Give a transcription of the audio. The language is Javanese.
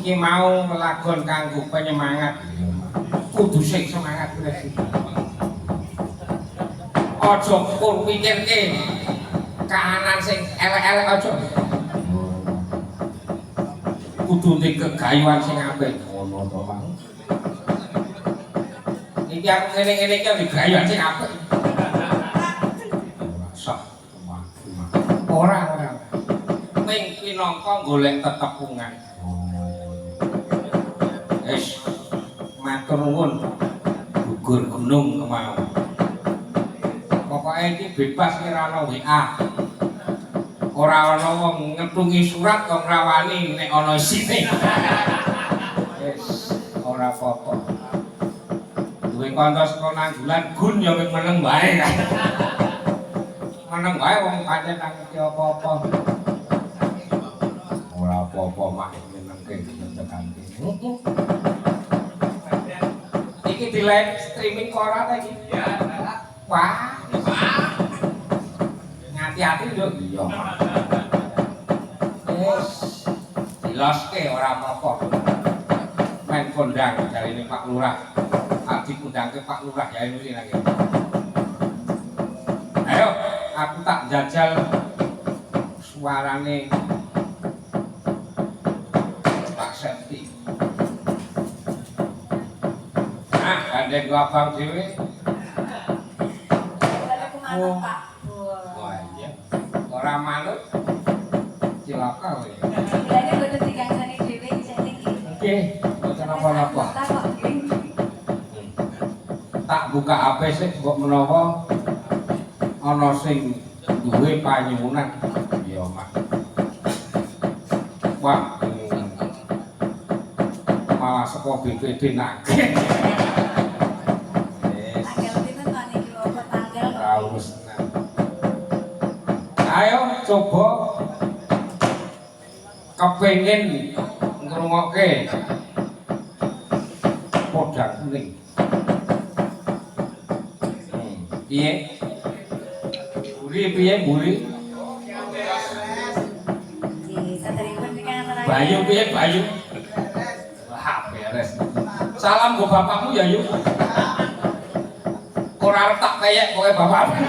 iki mau lagon kanggo penyemangat. Kudu sing semangat wis. Aja pun mikirke kahanan sing elek-elek aja. Kudu ndek kegayuhan sing apik. Ngono to, Bang. Iki aku ngene-ngene iki digayuhan sing apik. Ora. Ming pinangka golek tetepungan. Wis matur nuwun gugur gunung kemau. Pokoke iki bebas ora ana WA. Ora ana wong ngetungi surat kok ngrawani nek ana isine. Wis ora apa-apa. Duwe kanca saka Nanggulan gun ya mung meneng wae kan. Meneng wae wong pancen nang ngerti apa-apa. Ora apa-apa mak menengke tekan iki. Iki di live streaming kok ora ta iki? Ya. Wah. Ngati-ati lho iya. Wis diloske ora apa-apa. Men kondang jarine Pak Lurah. Adik undangke Pak Lurah ya ini lagi. Ayo, aku tak jajal suarane Pak Septi. Nah, gandeng gua abang dhewe. Oh. Wah iya. Ora manut. Cilaka kowe. Bilane boten digangsani dhewe jane iki. Nggih, boten apa-apa. Tak buka HP sik kok menawa ana sing duwe panyuwunan. Ya, Mak. Wah. Malah saka BPD nagih. Tanggal pinten to niki apa tanggal? Raus. Ayo coba kepengin ngrungokke podang kuning. Piye? Buri piye buri? Nggih, saderipun niki antara Bayu piye Bayu? Wah, beres. Salam go bapakmu ya, Yu. Ora tak kaya kowe bapakmu.